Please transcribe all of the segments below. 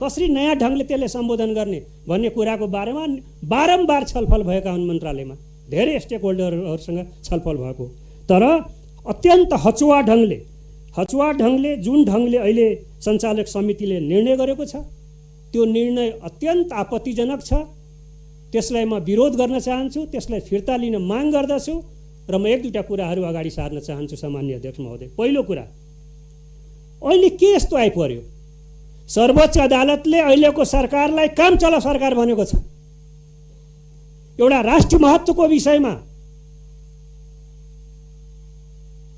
कसरी नयाँ ढङ्गले त्यसले सम्बोधन गर्ने भन्ने कुराको बारेमा बारम्बार छलफल भएका हुन् मन्त्रालयमा, धेरै स्टेक होल्डरहरूसँग छलफल भएको। तर अत्यन्त हचुवा ढङ्गले जुन ढङ्गले अहिले सञ्चालक समितिले निर्णय गरेको छ त्यो निर्णय अत्यन्त आपत्तिजनक छ। त्यसलाई म विरोध गर्न चाहन्छु, त्यसलाई फिर्ता लिन माग गर्दछु र म एक दुईवटा कुराहरू अगाडि सार्न चाहन्छु सामान्य अध्यक्ष महोदय। पहिलो कुरा, अहिले के यस्तो आइपर्यो, सर्वोच्च अदालतले अहिलेको सरकारलाई काम चलाऊ सरकार भनेको छ। एउटा राष्ट्रिय महत्त्वको विषयमा,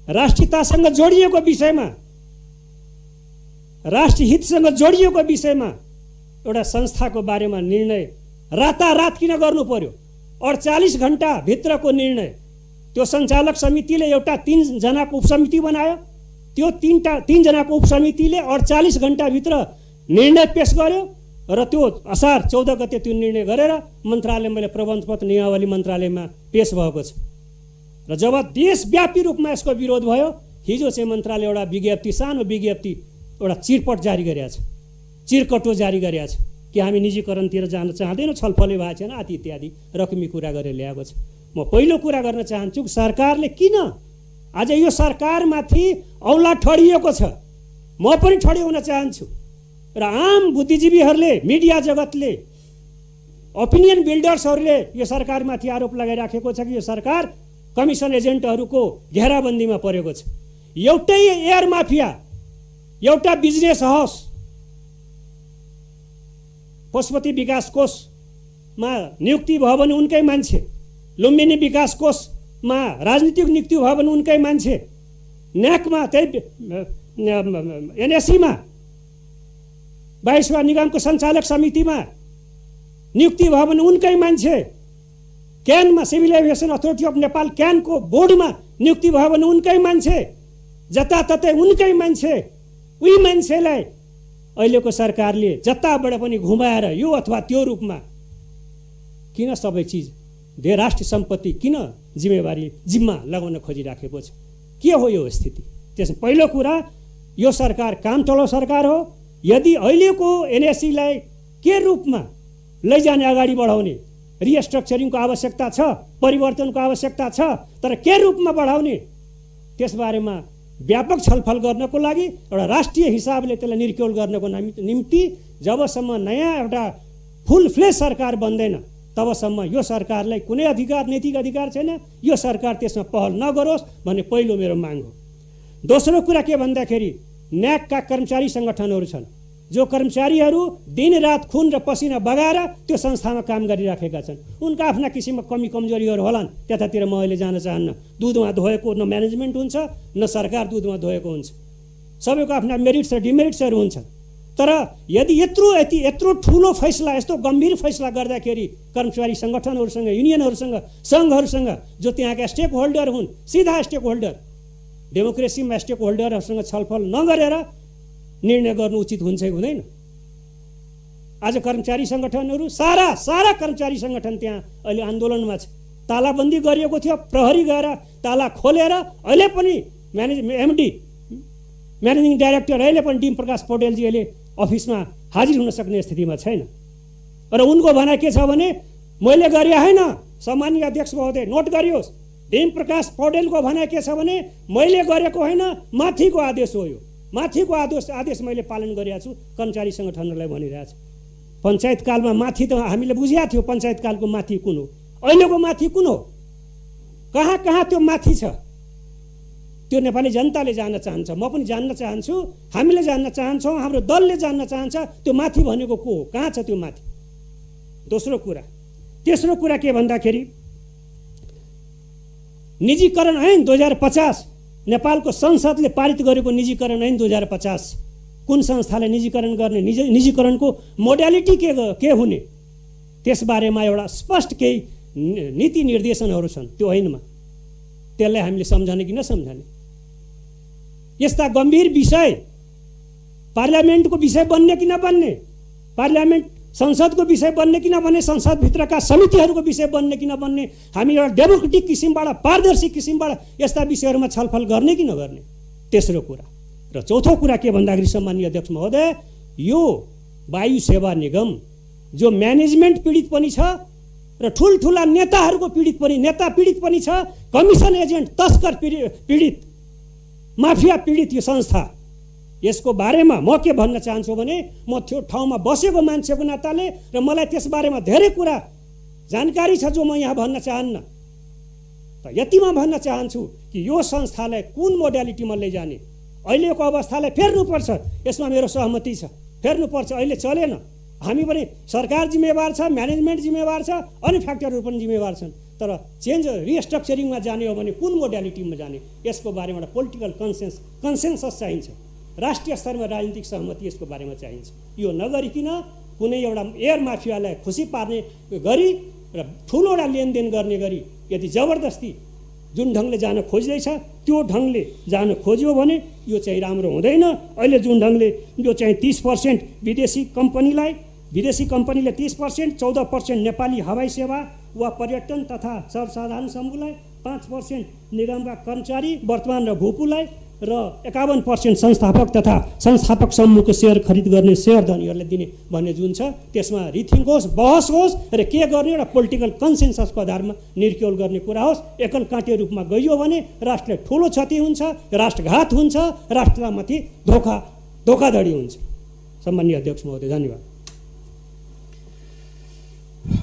राष्ट्रियतासँग जोडिएको विषयमा, राष्ट्रिय हितसँग जोडिएको विषयमा एउटा संस्थाको बारेमा निर्णय रातारात किन गर्नु पर्यो? 48 घण्टा भित्रको निर्णय। त्यो सञ्चालक समितिले एउटा 3 जनाको उपसमिति बनायो, त्यो 3 जनाको उपसमितिले 48 घण्टाभित्र निर्णय पेश गर्यो र त्यो असार 14 गते त्यो निर्णय गरेर मन्त्रालयमा प्रबन्ध पत्र नियमावली मन्त्रालयमा पेश भएको छ। र जब देशव्यापी रूपमा यसको विरोध भयो, हिजो चाहिँ मन्त्रालय एउटा विज्ञप्ति, सानो विज्ञप्ति, एउटा चिरपट जारी गरेको छ, चिरकटो जारी गरेको छ कि हामी निजीकरणतिर जान चाहँदैनौँ, छलफलै भएको छैन, आदि इत्यादि रकमी कुरा गरेर ल्याएको छ। म पहिलो कुरा गर्न चाहन्छु, सरकारले किन आज यो सरकारमाथि औला ठडिएको छ? म पनि ठड्याउन चाहन्छु र आम बुद्धिजीवीहरूले, मिडिया जगतले, ओपिनियन बिल्डर्सहरूले यो सरकारमाथि आरोप लगाइराखेको छ कि यो सरकार कमिसन एजेन्टहरूको घेराबन्दीमा परेको छ। एउटै एयर माफिया, एउटा बिजनेस हाउस, पशुपति विकास कोषमा नियुक्ति भयो भने उनकै मान्छे, लुम्बिनी विकास कोषमा राजनीतिक नियुक्ति भयो भने उनकै मान्छे, न्याकमा त्यही एनएससीमा 22वां निगमको सञ्चालक समितिमा नियुक्ति भयो भने उनकै मान्छे, क्यानमा civil aviation authority of Nepal क्यानको बोर्डमा नियुक्ति भयो भने उनकै मान्छे, जताततै उनकै मान्छे। उही मान्छेलाई अहिलेको सरकारले जताबाट पनि घुमाएर यो अथवा त्यो रूपमा किन सबै चिज राष्ट्रिय सम्पत्ति किन जिम्मा लगाउन खोजिराखेको छ? के हो यो स्थिति? त्यसमा पहिलो कुरा, यो सरकार काम चलाऊ सरकार हो। यदि अहिलेको एनएससीलाई के रूपमा लैजाने, अगाडि बढाउने, रिस्ट्रक्चरिङको आवश्यकता छ, परिवर्तनको आवश्यकता छ, तर के रूपमा बढाउने त्यसबारेमा व्यापक छलफल गर्नको लागि एउटा राष्ट्रिय हिसाबले त्यसलाई निर्क्युल गर्नको निम्ति जबसम्म नयाँ एउटा फुल फ्लेज सरकार बन्दैन तबसम्म यो सरकारलाई कुनै अधिकार, नैतिक अधिकार छैन। यो सरकार त्यसमा पहल नगरोस् भन्ने पहिलो मेरो माग हो। दोस्रो कुरा के भन्दाखेरि, न्याकका कर्मचारी सङ्गठनहरू छन्, जो कर्मचारीहरू दिनरात खुन र पसिना बगाएर त्यो संस्थामा काम गरिराखेका छन्। उनका आफ्ना किसिमका कमी कमजोरीहरू होलान्, त्यतातिर म अहिले जान चाहन्न। दुधमा धोएको न म्यानेजमेन्ट हुन्छ, न सरकार दुधमा धोएको हुन्छ। सबैको आफ्ना मेरिट्स र डिमेरिट्सहरू हुन्छन्। तर यदि यत्रो ठुलो फैसला, यस्तो गम्भीर फैसला गर्दाखेरि कर्मचारी सङ्गठनहरूसँग, युनियनहरूसँग, सङ्घहरूसँग, जो त्यहाँका स्टेक होल्डर हुन्, सिधा स्टेक होल्डर, डेमोक्रेसीमा स्टेक होल्डरहरूसँग छलफल नगरेर निर्णय गर्नु उचित हुन्छ कि हुँदैन? आज कर्मचारी सङ्गठनहरू, सारा कर्मचारी सङ्गठन त्यहाँ अहिले आन्दोलनमा छ। तालाबन्दी गरिएको थियो, प्रहरी गएर ताला खोलेर अहिले पनि एमडी, म्यानेजिङ डाइरेक्टर अहिले पनि डिम प्रकाश पौडेलजी अहिले अफिसमा हाजिर हुन सक्ने स्थितिमा छैन। र उनको भनाइ के छ भने, मैले गरे होइन, सामान्य अध्यक्ष महोदय नोट गरियोस्, डिम प्रकाश पौडेलको भनाइ के छ भने, मैले गरेको होइन, माथिको आदेश हो, यो माथिको आदेश मैले पालन गरेको छु, कर्मचारी सङ्गठनहरूलाई भनिरहेको छु। पञ्चायतकालमा माथि त हामीले बुझेका थियौँ, पञ्चायतकालको माथि कुन हो, अहिलेको माथि कुन हो, कहाँ त्यो माथि छ, त्यो नेपाली जनताले जान्न चाहन्छ, म पनि जान्न चाहन्छु, हामीले जान्न चाहन्छौँ, हाम्रो दलले जान्न चाहन्छ, त्यो माथि भनेको को हो, कहाँ छ त्यो माथि? दोस्रो कुरा। तेस्रो कुरा के भन्दाखेरि, निजीकरण ऐन 2050, नेपालको संसदले पारित गरेको निजीकरण ऐन 2050, कुन संस्थाले निजीकरण गर्ने, निजीकरणको मोडालिटी के हुने, त्यसबारेमा एउटा स्पष्ट केही नीति निर्देशनहरू छन् त्यो ऐनमा। त्यसलाई हामीले सम्झने कि नसम्झने? यस्ता गम्भीर विषय पार्लियामेन्टको विषय बन्ने कि नबन्ने, पार्लियामेन्ट संसदको विषय बन्ने कि नबन्ने, संसदभित्रका समितिहरूको विषय बन्ने कि नबन्ने, हामी एउटा डेमोक्रेटिक किसिमबाट, पारदर्शी किसिमबाट यस्ता विषयहरूमा छलफल गर्ने कि नगर्ने? तेस्रो कुरा। र चौथो कुरा के भन्दाखेरि सामान्य अध्यक्ष महोदय, यो वायु सेवा निगम जो म्यानेजमेन्ट पीडित पनि छ र ठुल्ठुला नेताहरूको नेता पीडित पनि छ, कमिसन एजेन्ट तस्कर पीडित, माफिया पीडित यो संस्था। यसको बारेमा म के भन्न चाहन्छु भने म त्यो ठाउँमा बसेको मान्छेको नाताले र मलाई त्यस बारेमा धेरै कुरा जानकारी छ जो म यहाँ भन्न चाहन्न। त यतिमा भन्न चाहन्छु कि यो संस्थालाई कुन मोडालिटीमा लैजाने, अहिलेको अवस्थालाई फेर्नुपर्छ, यसमा मेरो सहमति छ, फेर्नुपर्छ। अहिले चलेन, हामी पनि सरकार जिम्मेवार छ, म्यानेजमेन्ट जिम्मेवार छ, अनि फ्याक्टरहरू पनि जिम्मेवार छन्। तर चेन्ज रिस्ट्रक्चरिङमा जाने हो भने कुन मोडालिटीमा जाने, यसको बारेमा एउटा पोलिटिकल कन्सेन्सस चाहिन्छ, राष्ट्रिय स्तरमा राजनीतिक सहमति यसको बारेमा चाहिन्छ। यो नगरिकन कुनै एउटा एयर माफियालाई खुसी पार्ने गरी र ठुलो एउटा लेनदेन गर्ने गरी यदि जबरजस्ती जुन ढङ्गले जान खोज्दैछ त्यो ढङ्गले जान खोज्यो भने यो चाहिँ राम्रो हुँदैन। अहिले जुन ढङ्गले यो चाहिँ 30% विदेशी कम्पनीले 30%, 14% नेपाली हवाई सेवा वा पर्यटन तथा सर्वसाधारण समूहलाई, 5% निगमका कर्मचारी वर्तमान र भूपुलाई र 51% संस्थापक तथा संस्थापक समूहको सेयर खरिद गर्ने सेयर धनीहरूलाई दिने भन्ने जुन छ, त्यसमा रिथिङ्क होस्, बहस होस् र के गर्ने एउटा पोलिटिकल कन्सेन्ससको आधारमा निर्क्योल गर्ने कुरा होस्। एकल काँटे रूपमा गइयो भने राष्ट्रलाई ठुलो क्षति हुन्छ, राष्ट्रघात हुन्छ, राष्ट्रमाथि धोखाधडी हुन्छ। सम्माननीय अध्यक्ष महोदय, धन्यवाद।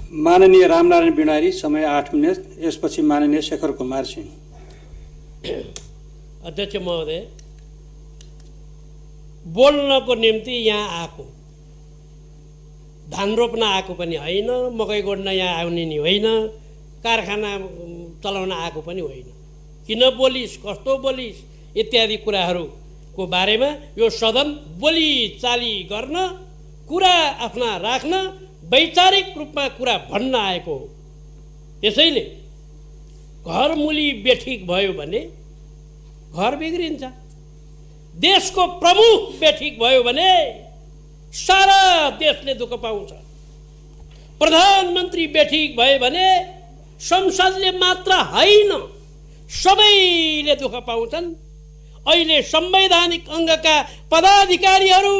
माननीय रामनारायण बिडारी, समय 8 मिनट। यसपछि माननीय शेखर कुमार सिंह। अध्यक्ष महोदय, बोल्नको निम्ति यहाँ आएको, धान रोप्न आएको पनि होइन, मकै गोड्न यहाँ आउने नि होइन, कारखाना चलाउन आएको पनि होइन। किन बोलिस्, कस्तो बोलिस् इत्यादि कुराहरूको बारेमा यो सदन बोली चाली गर्न, कुरा आफ्ना राख्न, वैचारिक रूपमा कुरा भन्न आएको हो। त्यसैले घरमुली बेठिक भयो भने घर बिग्रिन्छ, देशको प्रमुख बेठिक भयो भने सारा देशले दुःख पाउँछ। प्रधानमन्त्री बेठिक भयो भने संसदले मात्र होइन सबैले दुःख पाउँछन्। अहिले संवैधानिक अङ्गका पदाधिकारीहरू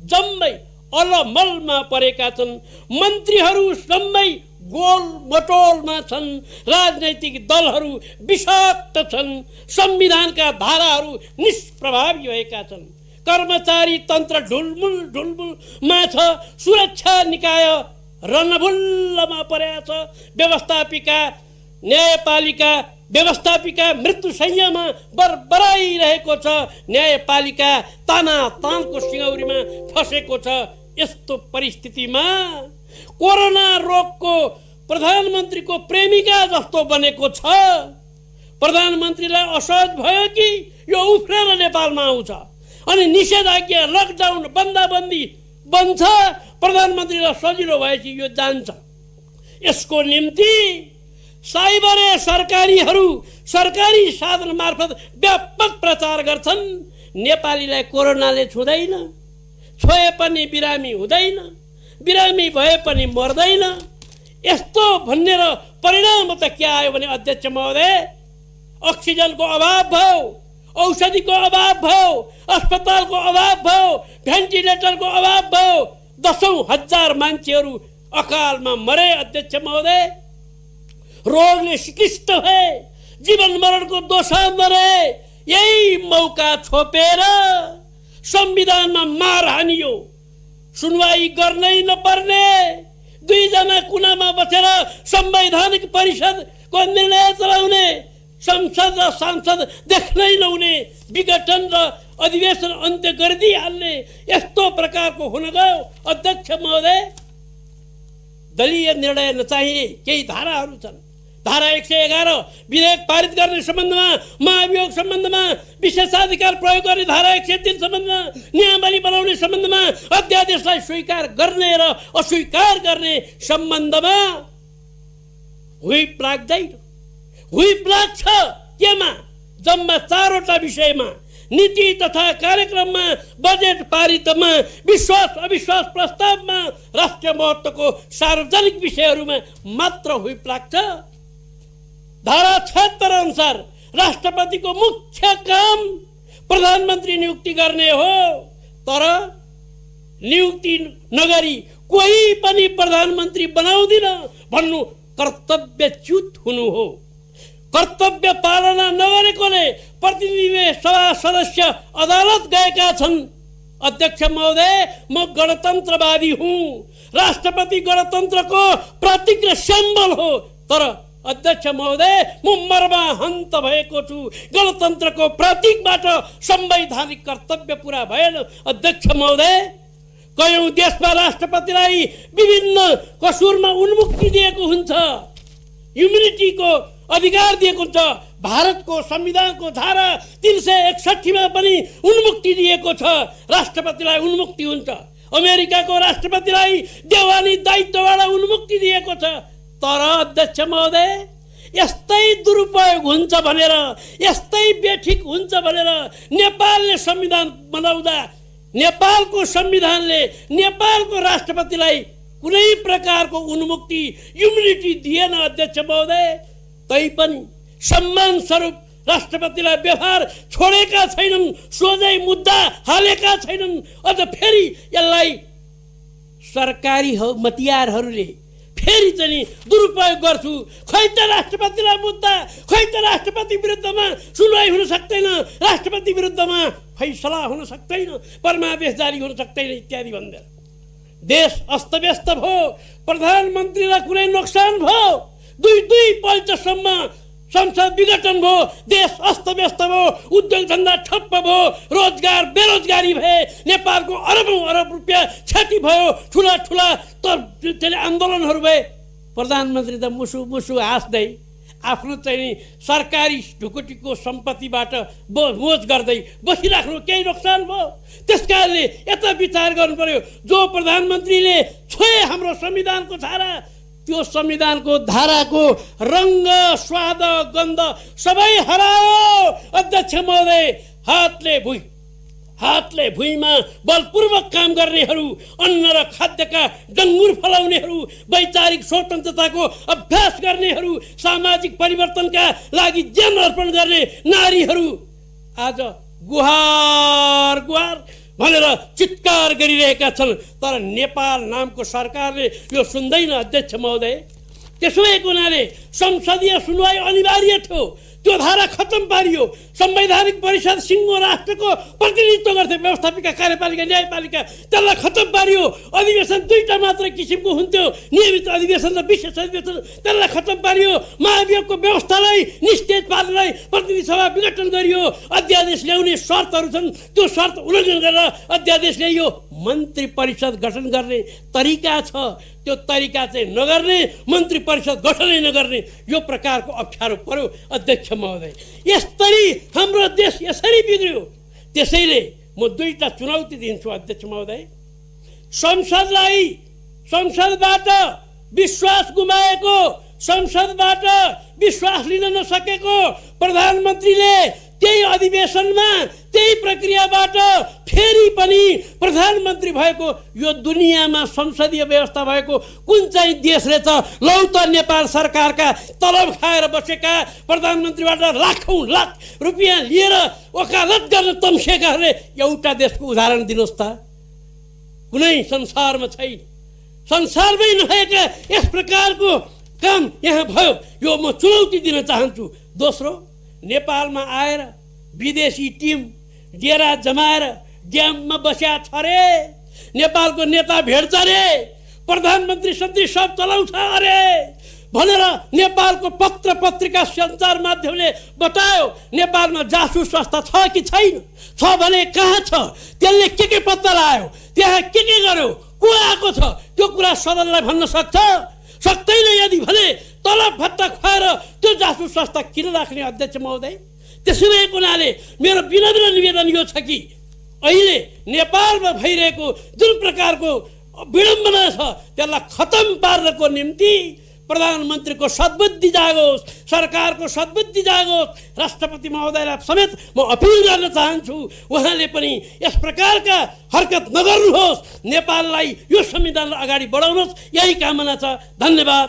जम्मै अलमलमा परेका छन्, मन्त्रीहरू जम्मै गोल मटोलमा छन्, राजनैतिक दलहरू विषाक्त छन्, संविधानका धाराहरू निष्प्रभावी भएका छन्, कर्मचारी तन्त्र ढुलमुलमा छ, सुरक्षा निकाय रणभुल्लमा परेका छ, न्यायपालिका व्यवस्थापिका मृत्युशय्यामा बरबराइरहेको छ, न्यायपालिका तानातानको सिङौरीमा फसेको छ। यस्तो परिस्थितिमा कोरोना रोगको प्रधानमन्त्रीको प्रेमिका जस्तो बनेको छ। प्रधानमन्त्रीलाई असहज भयो कि यो उफ्रेर नेपालमा आउँछ अनि निषेधाज्ञा, लकडाउन, बन्दाबन्दी बन्छ, प्रधानमन्त्रीलाई सजिलो भएपछि यो जान्छ। यसको निम्ति साइबरे सरकारीहरू सरकारी साधन मार्फत व्यापक प्रचार गर्छन्। नेपालीलाई कोरोनाले छुँदैन, छोए पनि बिरामी हुँदैन, बिरामी भए पनि मर्दैन, यस्तो भन्ने र परिणाम त के आयो भने अध्यक्ष महोदय, अक्सिजनको अभाव भयो, औषधिको अभाव भयो, अस्पतालको अभाव भयो, भेन्टिलेटरको अभाव भयो, 10,000 मान्छेहरू अकालमा मरे। अध्यक्ष महोदय, रोगले सिकिष्ट भए, जीवन मरणको दोषा मरे। यही मौका छोपेर संविधानमा मार हानियो, सुनवाई गर्नै नपर्ने, 2 जना कुनामा बसेर संवैधानिक परिषदको निर्णय चलाउने, संसद र सांसद देख्नै नहुने, विघटन र अधिवेशन अन्त्य गरिदिइहाल्ने, यस्तो प्रकारको हुन गयो। अध्यक्ष महोदय, दलीय निर्णय नचाहिने केही धाराहरू छन्। धारा 111 विधेयक पारित गर्ने सम्बन्धमा, महाभियोग सम्बन्धमा, विशेषाधिकार प्रयोग गर्ने धारा 103 सम्बन्धमा, नियमावली बनाउने सम्बन्धमा, अध्यादेशलाई स्वीकार गर्ने र अस्वीकार गर्ने सम्बन्धमा व्हिप लाग्दैन। व्हिप लाग्छ केमा? जम्मा 4वटा विषयमा, नीति तथा कार्यक्रममा, बजेट पारितमा, विश्वास अविश्वास प्रस्तावमा, राष्ट्रिय महत्त्वको सार्वजनिक विषयहरूमा मात्र व्हिप लाग्छ। धारा 76 अनुसार राष्ट्रपतिको मुख्य काम प्रधानमन्त्री नियुक्ति गर्ने हो, तर नियुक्ति नगरी कोही पनि प्रधानमन्त्री बनाउँदिन भन्नु कर्तव्यच्युत हुनु हो। कर्तव्य पालना नगरेकोले प्रतिनिधि सभा सदस्य अदालत गएका छन्। अध्यक्ष महोदय, म गणतन्त्रवादी हुँ। राष्ट्रपति गणतन्त्रको प्रतीक र सिम्बल हो। तर अध्यक्ष महोदय, म मर्माहन्त भएको छु। गणतन्त्रको प्रतीकबाट संवैधानिक कर्तव्य पूरा भएन। अध्यक्ष महोदय, कयौं देशमा राष्ट्रपतिलाई विभिन्न कसुरमा उन्मुक्ति दिएको हुन्छ, इम्युनिटीको अधिकार दिएको हुन्छ। भारतको संविधानको धारा 361 मा पनि उन्मुक्ति दिएको छ, राष्ट्रपतिलाई उन्मुक्ति हुन्छ। अमेरिकाको राष्ट्रपतिलाई देवानी दायित्वबाट उन्मुक्ति दिएको छ। तर अध्यक्ष महोदय, यस्तै दुरुपयोग हुन्छ भनेर, यस्तै बेठिक हुन्छ भनेर नेपालले संविधान बनाउँदा नेपालको संविधानले नेपालको राष्ट्रपतिलाई कुनै प्रकारको उन्मुक्ति इम्युनिटी दिएन। अध्यक्ष महोदय, तैपनि सम्मान स्वरूप राष्ट्रपतिलाई व्यवहार छोडेका छैनन्, सोझै मुद्दा हालेका छैनन्। अझ फेरि यसलाई सरकारी मतियारहरूले फेरि चाहिँ दुरुपयोग गर्छु। खै त राष्ट्रपतिलाई मुद्दा, खै त राष्ट्रपति विरुद्धमा सुनवाई हुन सक्दैन, राष्ट्रपति विरुद्धमा फैसला हुन सक्दैन, परमादेश जारी हुन सक्दैन इत्यादि भन्दै देश अस्तव्यस्त भयो। प्रधानमन्त्रीलाई कुनै नोक्सान भयो, दुई पल्टसम्म संसद विघटन भयो, देश अस्तव्यस्त भयो, उद्योग धन्दा ठप्प भयो, रोजगार बेरोजगारी भए, नेपालको अरबौं अरब रुपियाँ क्षति भयो, ठुला ठुला आन्दोलनहरू भए। प्रधानमन्त्री त मुसु मुसु हाँस्दै आफ्नो चाहिँ सरकारी ढुकुटीको सम्पत्तिबाट मोज गर्दै बसिराख्नु केही नोक्सान भयो। त्यसकारणले यता विचार गर्नु पर्यो। जो प्रधानमन्त्रीले छोए हाम्रो संविधानको धारा, त्यो संविधानको धाराको रंग स्वाद गन्ध सबै हरायो। अध्यक्ष महोदय, हातले भुइँमा बलपूर्वक काम गर्नेहरू, अन्न र खाद्यका डङ्गुर फलाउनेहरू, वैचारिक स्वतन्त्रताको अभ्यास गर्नेहरू, सामाजिक परिवर्तनका लागि ज्यान अर्पण गर्ने नारीहरू आज गुहार गुहार भनेर चित्कार गरिरहेका छन्। तर नेपाल नामको सरकारले यो सुन्दैन। अध्यक्ष महोदय, त्यसो भएको हुनाले संसदीय सुनवाई अनिवार्य थियो। त्यो धारा खत्तम पारियो। संवैधानिक परिषद सिङ्गो राष्ट्रको प्रतिनिधित्व गर्थे, व्यवस्थापिका, कार्यपालिका, न्यायपालिका, त्यसलाई खत्तम पारियो। अधिवेशन दुईटा मात्र किसिमको हुन्थ्यो, नियमित अधिवेशन र विशेष अधिवेशन, त्यसलाई खत्तम पारियो। महाभियोगको व्यवस्थालाई निस्तेज पार्नलाई प्रतिनिधि सभा विघटन गरियो। अध्यादेश ल्याउने शर्तहरू छन्, त्यो शर्त उल्लङ्घन गरेर अध्यादेश ल्याइयो। मन्त्री परिषद गठन गर्ने तरिका छ, त्यो तरिका चाहिँ नगर्ने, मन्त्री परिषद गठनै नगर्ने, यो प्रकारको अप्ठ्यारो पर्यो। अध्यक्ष महोदय, यसरी हाम्रो देश यसरी बिग्रियो। त्यसैले म दुईटा चुनौती दिन्छु अध्यक्ष महोदय। संसदबाट विश्वास गुमाएको, संसदबाट विश्वास लिन नसकेको प्रधानमन्त्रीले त्यही अधिवेशनमा त्यही प्रक्रियाबाट फेरि पनि प्रधानमन्त्री भएको यो दुनियाँमा संसदीय व्यवस्था भएको कुन चाहिँ देशले त लौ त नेपाल सरकारका तलब खाएर बसेका प्रधानमन्त्रीबाट लाखौं लाख रुपियाँ लिएर वकालत गर्न तम्सेकाहरूले एउटा देशको उदाहरण दिनुहोस् त। कुनै संसारमा छैन। संसारमै नभएका यस प्रकारको काम यहाँ भयो। यो म चुनौती दिन चाहन्छु। दोस्रो, नेपालमा आएर विदेशी टिम डेरा जमाएर ड्याममा बस्या छ रे, नेपालको नेता भेट्छ रे, प्रधानमन्त्री सन्धि सब चलाउँछ अरे भनेर नेपालको पत्र पत्रिका सञ्चार माध्यमले बतायो। नेपालमा जासुस संस्था छ कि छैन, छ भने कहाँ छ, त्यसले के पत्ता लगायो, त्यहाँ के गर्यो, को आएको छ, त्यो कुरा सदनलाई भन्न सक्दैन। यदि भने तलब भत्ता खुवाएर त्यो जासुस संस्था किन राख्ने अध्यक्ष महोदय? त्यसो भएको हुनाले मेरो विनम्र निवेदन यो छ कि अहिले नेपालमा भइरहेको जुन प्रकारको विडम्बना छ त्यसलाई खत्तम पार्नको निम्ति प्रधानमन्त्रीको सद्बुद्धि जागोस्, सरकारको सद्बुद्धि जागोस्। राष्ट्रपति महोदयलाई समेत म अपिल गर्न चाहन्छु, उहाँले पनि यस प्रकारका हरकत नगर्नुहोस्, नेपाललाई यो संविधानलाई अगाडि बढाउनुहोस्, यही कामना छ। धन्यवाद।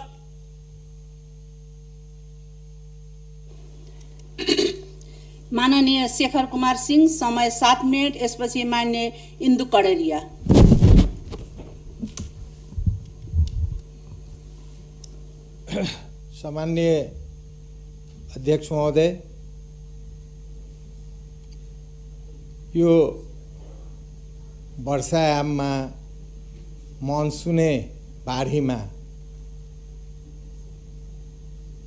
माननीय शेखर कुमार सिंह, समय 7 मिनट। यसपछि मान्य इन्दु कडेरिया। सामान्य अध्यक्ष महोदय, यो वर्षायाममा मनसुने बाढीमा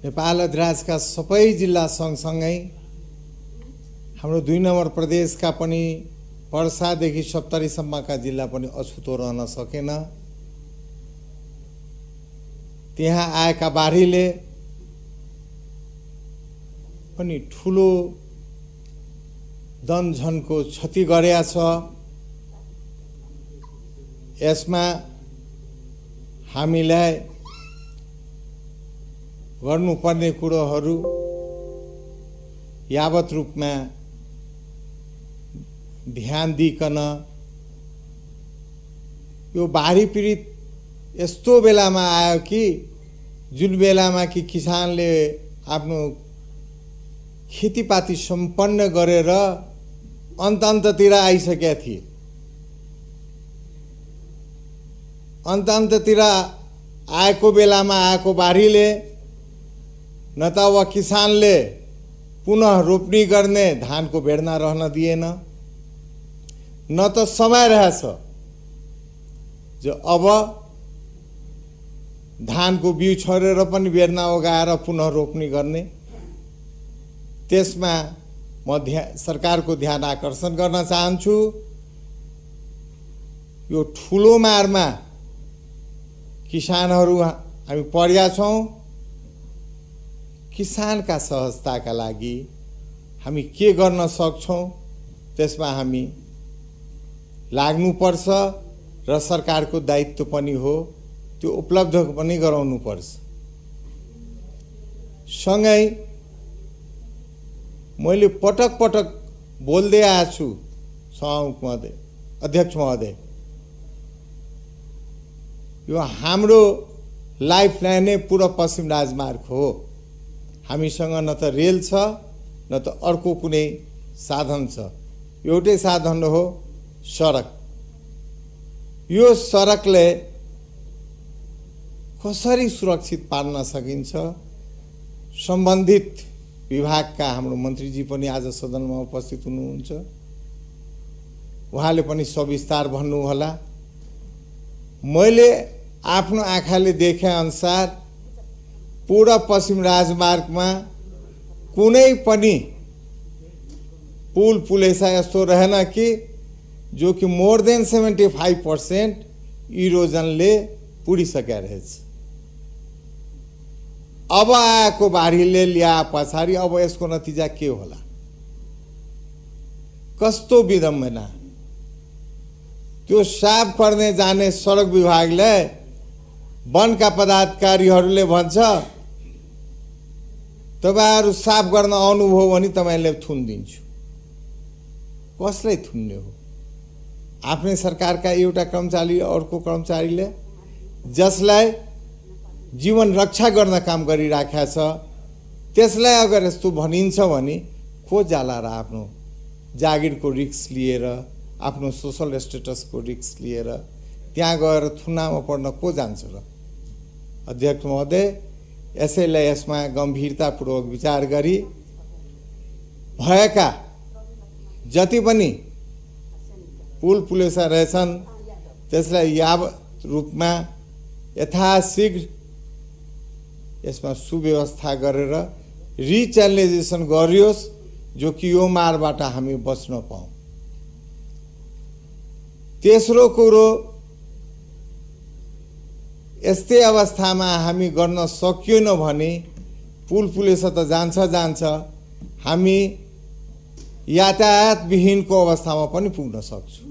नेपाल अधिराजका सबै जिल्ला सँगसँगै हाम्रो 2 नम्बर प्रदेशका पनि पर्सादेखि सप्तरीसम्मका जिल्ला पनि अछुतो रहन सकेन। त्यहाँ आएका बाढीले पनि ठुलो जनधनको क्षति गरेको छ। यसमा हामीलाई गर्नुपर्ने कुरोहरू यावत रूपमा ध्यान दिइकन यो बाढी पीडित यस्तो बेलामा आयो कि जुन बेलामा कि किसानले आफ्नो खेतीपाती सम्पन्न गरेर अन्ततिर आइसकेका थिए। अन्ततिर आएको बेलामा आएको बाढीले न त अब किसानले पुनः रोप्नी गर्ने धानको बेर्ना रहन दिएन, न त समय रहेछ जो अब धानको बिउ छरेर पनि बेर्ना उगाएर पुनः रोप्नी गर्ने। त्यसमा म सरकारको ध्यान आकर्षण गर्न चाहन्छु। यो ठुलो मारमा किसानहरू हामी परेका छौँ। किसानका सहजताका लागि हामी के गर्न सक्छौँ त्यसमा हामी लाग्नुपर्छ र सरकारको दायित्व पनि हो त्यो उपलब्ध पनि गराउनुपर्छ। सँगै मैले पटक पटक बोल्दै आएको छु सभामुख महोदय, अध्यक्ष महोदय, यो हाम्रो लाइफलाइन नै पूर्व पश्चिम राजमार्ग हो। हामीसँग न त रेल छ न त अर्को कुनै साधन छ, एउटै साधन हो सडक। यो सडकले कसरी सुरक्षित पार्न सकिन्छ, सम्बन्धित विभागका हाम्रो मन्त्रीजी पनि आज सदनमा उपस्थित हुनुहुन्छ, उहाँले पनि सविस्तार भन्नुहोला। मैले आफ्नो आँखाले देखे अनुसार पूर्व पश्चिम राजमार्गमा कुनै पनि पुल पुलेसा यस्तो रहेन कि जो कि मोर देन 75% इरोजनले पुडिसकेका रहेछ। अब आएको बाढीले ल्या पछाडि अब यसको नतिजा के होला? कस्तो विडम्बना! त्यो साफ गर्ने जाने सडक विभागले वनका पदाधिकारीहरूले भन्छ तपाईहरु साफ गर्न आउनुभयो भने तपाईले थुनिदिन्छु। कसलाई थुन्ने हो? आफ्नै सरकारका एउटा कर्मचारी अर्को कर्मचारीले जसलाई जीवन रक्षा गर्न काम गरिराखेको छ त्यसलाई अगर यस्तो भनिन्छ भने को जाला र आफ्नो जागिरको रिस्क लिएर, आफ्नो सोशल स्टेटसको रिस्क लिएर त्यहाँ गएर थुनामा पर्न को जान्छ र? अध्यक्ष महोदय, यसैलाई यसमा गम्भीरतापूर्वक विचार गरी भएका जति पनि पुल पुलेसा रहेछन् त्यसलाई यावत रूपमा यथाशीघ्र यसमा सुव्यवस्था गरेर रिचैनलाइजेसन गरियोस् जो कि यो मारबाट हामी बच्न पाऊँ। तेस्रो कुरो, यस्तै अवस्थामा हामी गर्न सकिएन भने पुल पुलेसा त जान्छ, हामी यातायात विहीनको अवस्थामा पनि पुग्न सक्छौँ।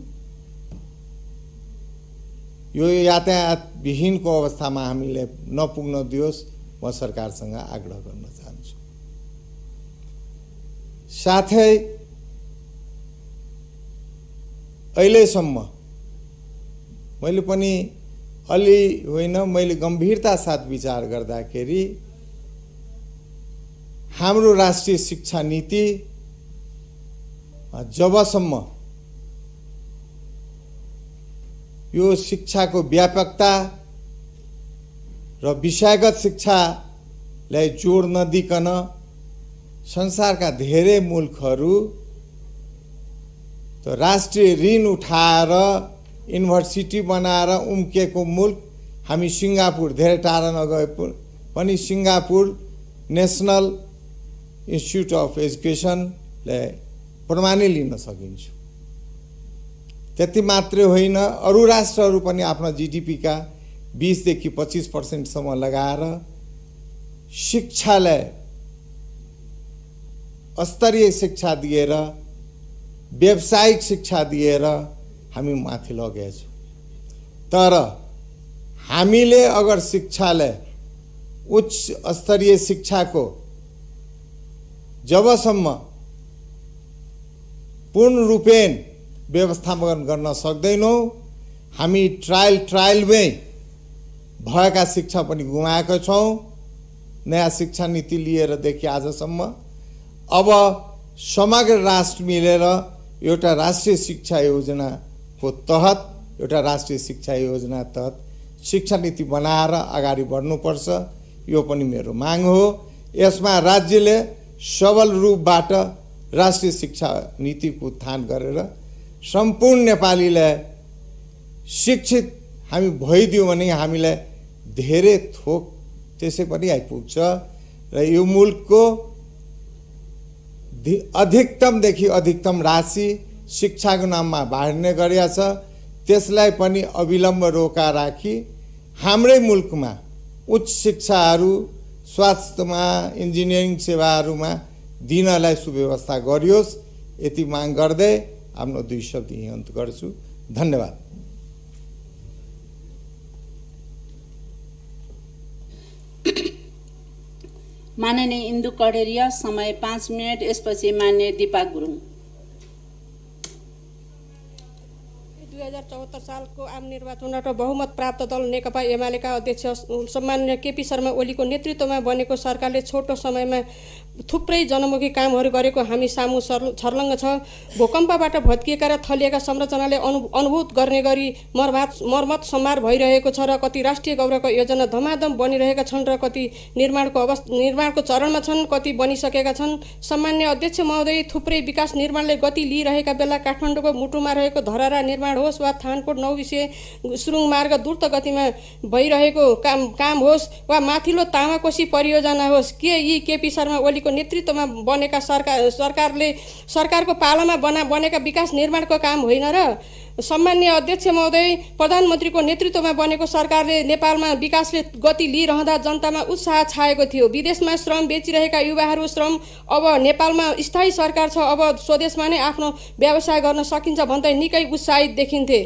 यो यातायात विहीनको अवस्थामा हामीले नपुग्न दियोस्, म सरकारसँग आग्रह गर्न चाहन्छु। साथै अहिलेसम्म मैले पनि अलि होइन, मैले गम्भीरता साथ विचार गर्दाखेरि हाम्रो राष्ट्रिय शिक्षा नीति जबसम्म यो शिक्षाको व्यापकता र विषयगत शिक्षा लाई जोड नदिकन संसारका धेरै मुलुकहरू त राष्ट्रिय ऋण उठाएर युनिभर्सिटी बनाएर उम्केको मुलुक हामी सिङ्गापुर धेरै टाढा नगए पनि सिङ्गापुर नेसनल इन्स्टिट्युट अफ एजुकेसनले प्रमाणै लिन सकिन्छ। त्यति मात्रै होइन, अरू राष्ट्रहरू पनि आफ्ना जीडीपीका 20 देखि 25% लगाएर शिक्षालाई स्तरीय शिक्षा दिएर व्यावसायिक शिक्षा दिएर हामी माथि लगेका छौँ। तर हामीले अगर शिक्षालाई उच्च स्तरीय शिक्षाको जबसम्म पूर्ण रूपेण व्यवस्थापन गर्न सक्दैनौँ, हामी ट्रायलमै भएका शिक्षा पनि गुमाएका छौँ। नयाँ शिक्षा नीति लिएरदेखि आजसम्म अब समग्र राष्ट्र मिलेर एउटा राष्ट्रिय शिक्षा योजनाको तहत एउटा राष्ट्रिय शिक्षा योजना तहत शिक्षा नीति बनाएर अगाडि बढ्नुपर्छ। यो पनि मेरो माग हो। यसमा राज्यले सबल रूपबाट राष्ट्रिय शिक्षा नीतिको उत्थान गरेर सम्पूर्ण नेपालीलाई शिक्षित हामी भइदियौँ भने हामीलाई धेरै थोक त्यसै पनि आइपुग्छ र यो मुलुकको अधिकतमदेखि अधिकतम राशि शिक्षाको नाममा बाँड्ने गरेका छ। त्यसलाई पनि अविलम्ब रोका राखी हाम्रै मुलुकमा उच्च शिक्षाहरू स्वास्थ्यमा इन्जिनियरिङ सेवाहरूमा दिनलाई सुव्यवस्था गरियोस्। यति माग गर्दै आफ्नो 2 शब्द यही अन्त गर्छु। धन्यवाद। माननीय इन्दु कडेरिया, समय 5 मिनट। यसपछि माननीय दीपा गुरुङ। 2074 सालको आम निर्वाचनबाट बहुमत प्राप्त दल नेकपा एमालेका अध्यक्ष सम्माननीय केपी शर्मा ओलीको नेतृत्वमा बनेको सरकारले छोटो समयमा थुप्रै जनमुखी कामहरू गरेको हामी सामु छर्लङ्ग छ। भूकम्पबाट भत्किएका र थलिएका संरचनाले अनुभूत गर्ने गरी मर्मत सम्हार भइरहेको छ र कति राष्ट्रिय गौरवका योजना धमाधम बनिरहेका छन् र कति निर्माणको चरणमा छन्, कति बनिसकेका छन्। सम्माननीय अध्यक्ष महोदय, थुप्रै विकास निर्माणले गति लिइरहेका बेला काठमाडौँको मुटुमा रहेको धरहरा निर्माण होस् वा थानकोट 9 विषय सुरुङ मार्ग द्रुत गतिमा भइरहेको काम होस् वा माथिल्लो तामाकोशी परियोजना होस्, के यी केपी शर्मा ओलीको नेतृत्वमा बनेका सरकारको पालामा बनेका विकास निर्माणको काम होइन र? सम्माननीय अध्यक्ष महोदय, प्रधानमन्त्रीको नेतृत्वमा बनेको सरकारले नेपालमा विकासले गति लिइरहँदा जनतामा उत्साह छाएको थियो। विदेशमा श्रम बेचिरहेका युवाहरू श्रम अब नेपालमा स्थायी सरकार छ, अब स्वदेशमा नै आफ्नो व्यवसाय गर्न सकिन्छ भन्दै निकै उत्साहित देखिन्थे।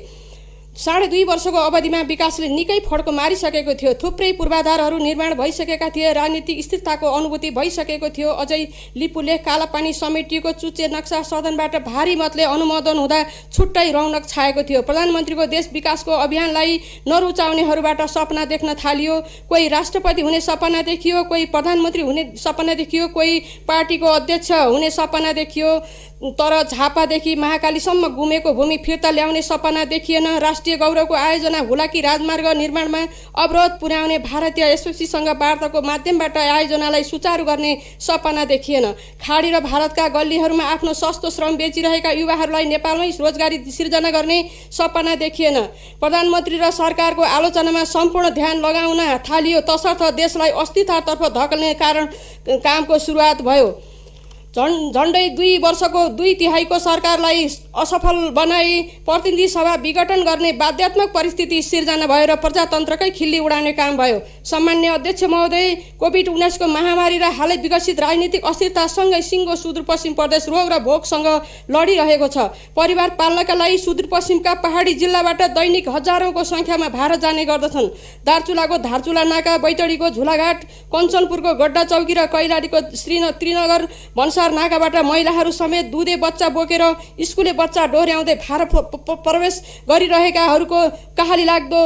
2.5 वर्षको अवधिमा विकासले निकै फड्को मारिसकेको थियो। थुप्रै पूर्वाधारहरू निर्माण भइसकेका थिए, राजनीतिक स्थिरताको अनुभूति भइसकेको थियो। अझै लिपुलेख कालापानी समितिको चुच्चे नक्सा सदनबाट भारी मतले अनुमोदन हुँदा छुट्टै रौनक छाएको थियो। प्रधानमन्त्रीको देश विकासको अभियानलाई नरुचाउनेहरूबाट सपना देख्न थालियो। कोही राष्ट्रपति हुने सपना देखियो, कोही प्रधानमन्त्री हुने सपना देखियो, कोही पार्टीको अध्यक्ष हुने सपना देखियो। तर झापादेखि महाकालीसम्म घुमेको भूमि फिर्ता ल्याउने सपना देखिएन। राष्ट्रिय गौरवको आयोजना हुलाकी राजमार्ग निर्माणमा अवरोध पुर्याउने भारतीय एसओसीसँग वार्ताको माध्यमबाट आयोजनालाई सुचारू गर्ने सपना देखिएन। खाडी र भारतका गल्लीहरूमा आफ्नो सस्तो श्रम बेचिरहेका युवाहरूलाई नेपालमै रोजगारी सिर्जना गर्ने सपना देखिएन। प्रधानमन्त्री र सरकारको आलोचनामा सम्पूर्ण ध्यान लगाउन थालियो, तसर्थ देशलाई अस्थिरतातर्फ धकेल्ने कामको सुरुवात भयो। झन्डै 2 वर्षको 2/3 सरकारलाई असफल बनाई प्रतिनिधि सभा विघटन गर्ने बाध्यात्मक परिस्थिति सिर्जना भयो र प्रजातन्त्रकै खिल्ली उडाउने काम भयो। सम्माननीय अध्यक्ष महोदय, कोभिड-19 को महामारी र हालै विकसित राजनीतिक अस्थिरतासँगै सिङ्गो सुदूरपश्चिम प्रदेश रोग र भोकसँग लडिरहेको छ। परिवार पाल्नका लागि सुदूरपश्चिमका पहाडी जिल्लाबाट दैनिक हजारौंको संख्यामा भारत जाने गर्दछन्। दार्चुलाको धारचुला नाका, बैतडीको झुलाघाट, कञ्चनपुरको गड्डा चौकी र कैलालीको त्रिनगर भन्सार नाकाबाट महिलाहरू समेत दुधे बच्चा बोकेर स्कुले बच्चा डोर्याउँदै भारत प्रवेश गरिरहेकाहरूको कहाली लाग्दो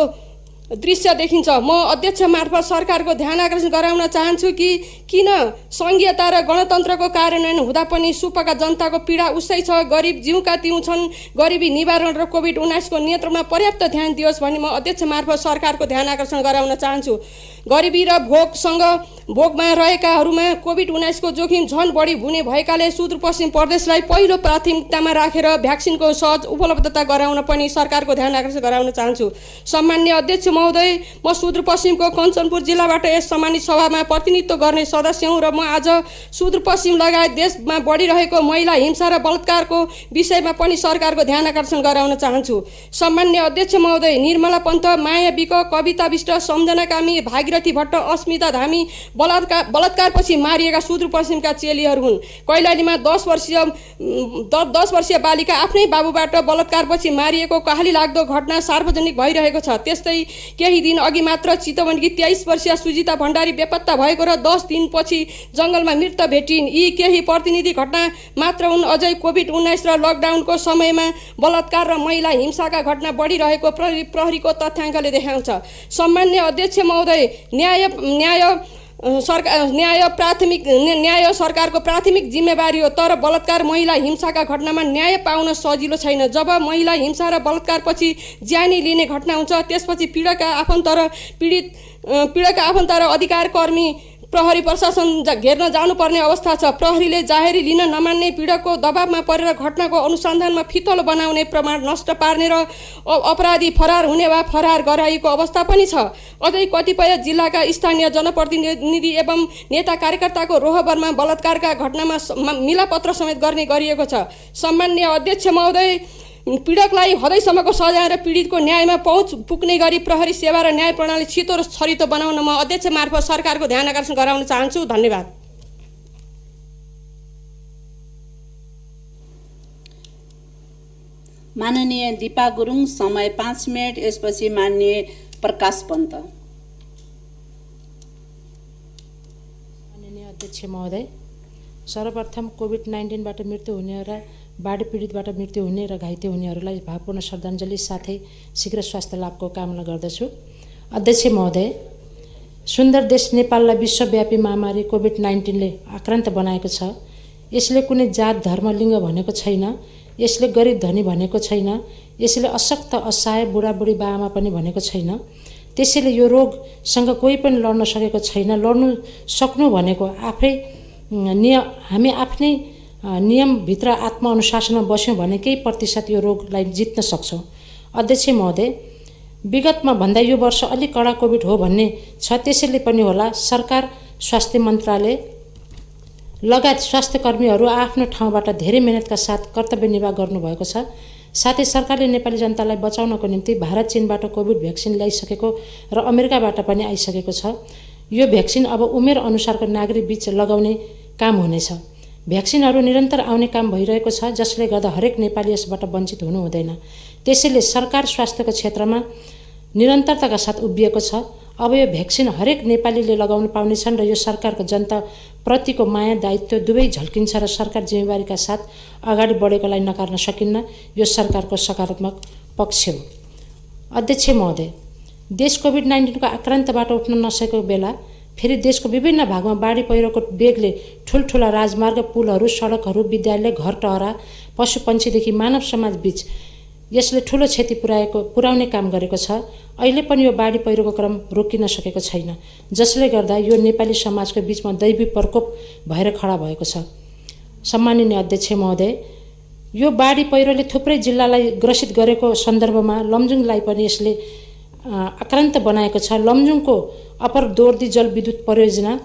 दृश्य देखिन्छ। म अध्यक्ष मार्फत सरकारको ध्यान आकर्षण गराउन चाहन्छु कि किन सङ्घीयता र गणतन्त्रको कार्यान्वयन हुँदा पनि सुपका जनताको पीडा उस्तै छ, गरिब जिउका तिउँ छन्, गरिबी निवारण र कोभिड-19 को नियन्त्रणमा पर्याप्त ध्यान दियोस् भनी म अध्यक्ष मार्फत सरकारको ध्यान आकर्षण गराउन चाहन्छु। गरिबी र भोगमा रहेकाहरूमा कोभिड-19 को जोखिम झन बढी हुने भएकाले सुदूरपश्चिम प्रदेशलाई पहिलो प्राथमिकतामा राखेर भ्याक्सिनको सहज उपलब्धता गराउन पनि सरकारको ध्यान आकर्षण गराउन चाहन्छु। सम्माननीय अध्यक्ष महोदय, म सुदूरपश्चिमको कञ्चनपुर जिल्लाबाट यस सम्मानित सभामा प्रतिनिधित्व गर्ने सदस्य हुँ र म आज सुदूरपश्चिम लगायत देशमा बढिरहेको महिला हिंसा र बलात्कारको विषयमा पनि सरकारको ध्यान आकर्षण गराउन चाहन्छु। सम्माननीय अध्यक्ष महोदय, निर्मला पन्त, माया विक, कविता विष्ट, सम्झना कामी, भागीरथी भट्ट, अस्मिता धामी बलात्कारपछि मारिएका सुदूरपश्चिमका चेलीहरू हुन्। कैलालीमा 10 वर्षीय बालिका आफ्नै बाबुबाट बलात्कारपछि मारिएको कहाली लाग्दो घटना सार्वजनिक भइरहेको छ। त्यस्तै केही दिन अघि मात्र चितवनकी 23 वर्षीय सुजिता भण्डारी बेपत्ता भएको र 10 दिनपछि जङ्गलमा मृत भेटिन्। यी केही प्रतिनिधि घटना मात्र हुन्। अझै कोभिड-19 र लकडाउनको समयमा बलात्कार र महिला हिंसाका घटना बढिरहेको प्रहरीको तथ्याङ्कले देखाउँछ। सम्मान्य अध्यक्ष महोदय, न्याय सरकारको प्राथमिक जिम्मेवारी हो, तर बलात्कार महिला हिंसाका घटनामा न्याय पाउन सजिलो छैन। जब महिला हिंसा र बलात्कारपछि ज्यानै लिने घटना हुन्छ, त्यसपछि पीडितका आफन्त र अधिकारकर्मी प्रहरी प्रशासन घेर्न जानुपर्ने अवस्था छ। प्रहरीले जाहेरी लिन नमान्ने, पीडकको दबावमा परेर घटनाको अनुसन्धानमा फितलो बनाउने, प्रमाण नष्ट पार्ने र अपराधी फरार हुने वा फरार गराइएको अवस्था पनि छ। अझै कतिपय जिल्लाका स्थानीय जनप्रतिनिधि एवं नेता कार्यकर्ताको रोहबरमा बलात्कारका घटनामा मिलापत्र समेत गर्ने गरिएको छ। सम्माननीय अध्यक्ष महोदय, पीडकलाई हदैसम्मको सजाय र पीडितको न्यायमा पहुँच पुग्ने गरी प्रहरी सेवा र न्याय प्रणाली छिटो र छरितो बनाउन म अध्यक्ष मार्फत सरकारको ध्यान आकर्षण गराउन चाहन्छु। धन्यवाद। माननीय दिपा गुरुङ, समय 5 मिनट। यसपछि माननीय प्रकाश पन्त। माननीय अध्यक्ष महोदय, सर्वप्रथम कोभिड-19बाट मृत्यु हुने र बाढी पीडितबाट मृत्यु हुने र घाइते हुनेहरूलाई भावपूर्ण श्रद्धाञ्जली साथै शीघ्र स्वास्थ्य लाभको कामना गर्दछु। अध्यक्ष महोदय, सुन्दर देश नेपाललाई विश्वव्यापी महामारी कोभिड-19ले आक्रान्त बनाएको छ। यसले कुनै जात, धर्म, लिङ्ग भनेको छैन। यसले गरिब धनी भनेको छैन। यसले अशक्त, असहाय, बुढाबुढी, बाआमा पनि भनेको छैन। त्यसैले यो रोगसँग कोही पनि लड्न सकेको छैन। लड्नु सक्नु भनेको हामी आफ्नै नियमभित्र आत्मअनुशासनमा बस्यौँ भने केही प्रतिशत यो रोगलाई जित्न सक्छौँ। अध्यक्ष महोदय, विगतमा भन्दा यो वर्ष अलिक कडा कोभिड हो भन्ने छ। त्यसैले पनि होला सरकार, स्वास्थ्य मन्त्रालय लगायत स्वास्थ्यकर्मीहरू आफ्नो ठाउँबाट धेरै मेहनतका साथ कर्तव्य निर्वाह गर्नुभएको छ। साथै सरकारले नेपाली जनतालाई बचाउनको निम्ति भारत, चीनबाट कोभिड भ्याक्सिन ल्याइसकेको र अमेरिकाबाट पनि आइसकेको छ। यो भ्याक्सिन अब उमेर अनुसारको नागरिक बीच लगाउने काम हुनेछ। भ्याक्सिनहरू निरन्तर आउने काम भइरहेको छ, जसले गर्दा हरेक नेपाली यसबाट वञ्चित हुनु हुँदैन। त्यसैले सरकार स्वास्थ्यको क्षेत्रमा निरन्तरताका साथ उभिएको छ। अब यो भ्याक्सिन हरेक नेपालीले लगाउन पाउनेछन् र यो सरकारको जनताप्रतिको माया, दायित्व दुवै झल्किन्छ र सरकार जिम्मेवारीका साथ अगाडि बढेकोलाई नकार्न सकिन्न। यो सरकारको सकारात्मक पक्ष हो। अध्यक्ष महोदय, देश कोभिड-19को आक्रान्तबाट उठ्न नसकेको बेला फेरि देशको विभिन्न भागमा बाढी पहिरोको वेगले ठुल्ठुला राजमार्ग, पुलहरू, सडकहरू, विद्यालय, घर टहरा, पशुपन्छीदेखि मानव समाज बीच यसले ठुलो क्षति पुर्याउने काम गरेको छ। अहिले पनि यो बाढी पहिरोको क्रम रोकिन सकेको छैन, जसले गर्दा यो नेपाली समाजको बीचमा दैवी प्रकोप भएर खडा भएको छ। सम्माननीय अध्यक्ष महोदय, यो बाढी पहिरोले थुप्रै जिल्लालाई ग्रसित गरेको सन्दर्भमा लमजुङलाई पनि यसले आक्रान्त बनाएको छ। लमजुङको अपर दोर्दी जलविद्युत परियोजना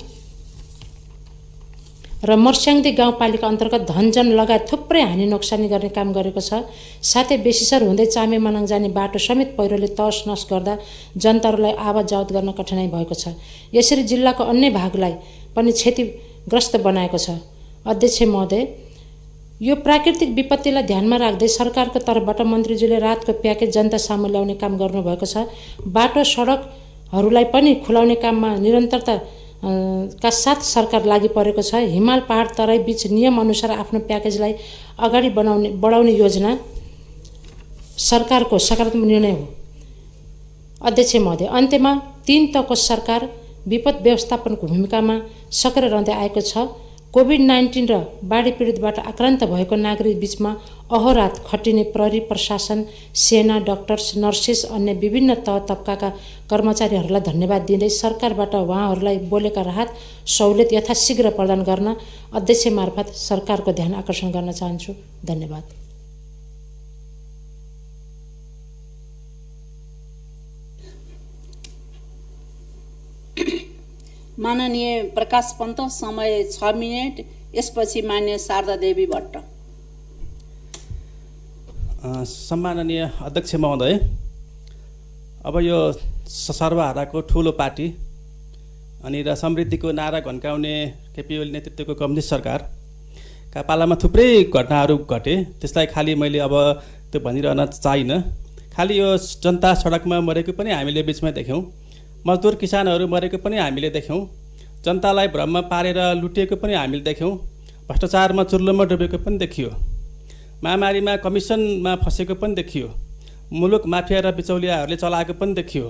र मर्स्याङदी गाउँपालिका अन्तर्गत धनजन लगायत थुप्रै हानि नोक्सानी गर्ने काम गरेको छ। साथै बेसिसर हुँदै चामे मनाङ जाने बाटो समेत पहिरोले तहस नहस गर्दा जनताहरूलाई आवाज जावत गर्न कठिनाइ भएको छ। यसरी जिल्लाको अन्य भागलाई पनि क्षतिग्रस्त बनाएको छ। अध्यक्ष महोदय, यो प्राकृतिक विपत्तिलाई ध्यानमा राख्दै सरकारको तर्फबाट मन्त्रीज्यूले राहतको प्याकेज जनता सामु ल्याउने काम गर्नुभएको छ। बाटो सडकहरूलाई पनि खुलाउने काममा निरन्तरता का साथ सरकार लागि परेको छ। हिमाल, पहाड, तराई बीच नियम अनुसार आफ्नो प्याकेजलाई अगाडि बढाउने योजना सरकारको सकारात्मक निर्णय हो। अध्यक्ष महोदय, अन्त्यमा 3 तहको सरकार विपद व्यवस्थापनको भूमिकामा सक्रिय रहँदै आएको छ। कोभिड-19 र बाढी पीडितबाट आक्रान्त भएको नागरिक बीचमा अहोरात खटिने प्रहरी, प्रशासन, सेना, डक्टर्स, नर्सेस, अन्य विभिन्न तह तबकाका कर्मचारीहरूलाई धन्यवाद दिँदै सरकारबाट उहाँहरूलाई बोलेका राहत सहुलियत यथाशीघ्र प्रदान गर्न अध्यक्ष मार्फत सरकारको ध्यान आकर्षण गर्न चाहन्छु। धन्यवाद। माननीय प्रकाश पन्त, समय 6 मिनेट। यसपछि मान्य शारदा देवी भट्ट। सम्माननीय अध्यक्ष महोदय, अब यो सर्वहाराको ठुलो पार्टी अनि र समृद्धिको नारा घन्काउने केपी ओली नेतृत्वको कम्युनिस्ट सरकारका पालामा थुप्रै घटनाहरू घटे। त्यसलाई खालि मैले अब त्यो भनिरहन चाहिनँ। खालि यो जनता सडकमा मरेको पनि हामीले बिचमा देख्यौँ, मजदुर किसानहरू मरेको पनि हामीले देख्यौँ, जनतालाई भ्रममा पारेर लुटिएको पनि हामीले देख्यौँ, भ्रष्टाचारमा चुर्लोमा डुबेको पनि देखियो, महामारीमा कमिसनमा फँसेको पनि देखियो, मुलुक माफिया र बिचौलियाहरूले चलाएको पनि देखियो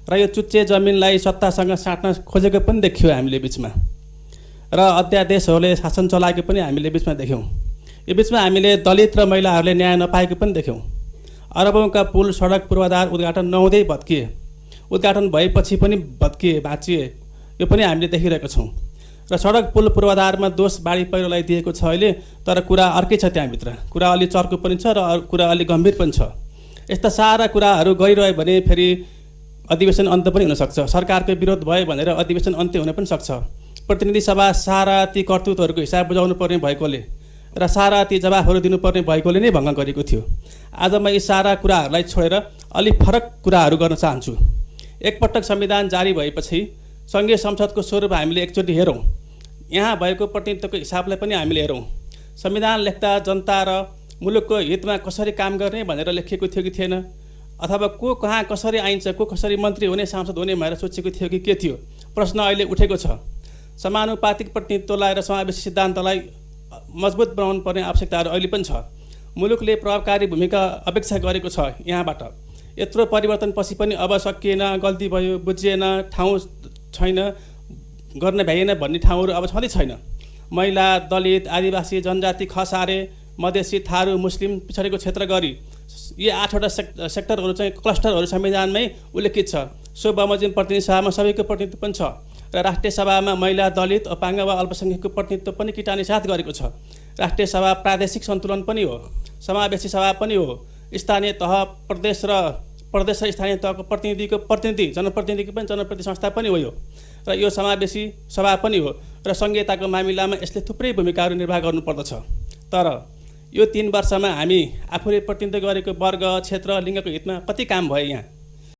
र यो चुच्चे जमिनलाई सत्तासँग साट्न खोजेको पनि देखियो हामीले बिचमा, र अध्यादेशहरूले शासन चलाएको पनि हामीले बिचमा देख्यौँ। यो बिचमा हामीले दलित र महिलाहरूले न्याय नपाएको पनि देख्यौँ। अरबौँका पुल, सडक, पूर्वाधार उद्घाटन नहुँदै भत्किए, उद्घाटन भएपछि पनि भत्किए, भाँचिए, यो पनि हामीले देखिरहेका छौँ। र सडक, पुल, पूर्वाधारमा दोष बाढी पहिरोलाई दिएको छ अहिले, तर कुरा अर्कै छ। त्यहाँभित्र कुरा अलि चर्को पनि छ र कुरा अलि गम्भीर पनि छ। यस्ता सारा कुराहरू गइरह्यो भने फेरि अधिवेशन अन्त्य पनि हुनसक्छ। सरकारको विरोध भयो भनेर अधिवेशन अन्त्य हुन पनि सक्छ। प्रतिनिधि सभा सारा ती कर्तुत्वहरूको हिसाब बुझाउनु पर्ने भएकोले र सारा ती जवाफहरू दिनुपर्ने भएकोले नै भङ्ग गरेको थियो। आज म यी सारा कुराहरूलाई छोडेर अलि फरक कुराहरू गर्न चाहन्छु। एकपटक संविधान जारी भएपछि सङ्घीय संसदको स्वरूप हामीले एकचोटि हेरौँ, यहाँ भएको प्रतिनिधित्वको हिसाबलाई पनि हामीले हेरौँ। संविधान लेख्दा जनता र मुलुकको हितमा कसरी काम गर्ने भनेर लेखिएको थियो कि थिएन, अथवा को कहाँ कसरी आइन्छ, को कसरी मन्त्री हुने, सांसद हुने भनेर सोचेको थियो कि के थियो? प्रश्न अहिले उठेको छ। समानुपातिक प्रतिनिधित्वलाई र समावेशी सिद्धान्तलाई मजबुत बनाउनु पर्ने आवश्यकताहरू अहिले पनि छ। मुलुकले प्रभावकारी भूमिका अपेक्षा गरेको छ यहाँबाट। यत्रो परिवर्तनपछि पनि अब सकिएन, गल्ती भयो, बुझिएन, ठाउँ छैन, गर्न भ्याइएन भन्ने ठाउँहरू अब छँदै छैन। महिला, दलित, आदिवासी, जनजाति, खसारे, मधेसी, थारू, मुस्लिम, पिछडेको क्षेत्र गरी यी 8वटा सेक्टरहरू चाहिँ क्लस्टरहरू संविधानमै उल्लेखित छ। सो बमोजिम प्रतिनिधि सभामा सबैको प्रतिनिधित्व पनि छ र राष्ट्रिय सभामा महिला, दलित, अपाङ्ग वा अल्पसङ्ख्यकको प्रतिनिधित्व पनि किटानी साथ गरेको छ। राष्ट्रिय सभा प्रादेशिक सन्तुलन पनि हो, समावेशी सभा पनि हो, स्थानीय तह, प्रदेश र स्थानीय तहको प्रतिनिधि, जनप्रतिनिधिको पनि जनप्रतिनिधि संस्था पनि हो यो, र यो समावेशी सभा पनि हो। र सङ्घीयताको मामिलामा यसले थुप्रै भूमिकाहरू निर्वाह गर्नुपर्दछ। तर यो 3 वर्षमा हामी आफूले प्रतिनिधित्व गरेको वर्ग, क्षेत्र, लिङ्गको हितमा कति काम भयो यहाँ?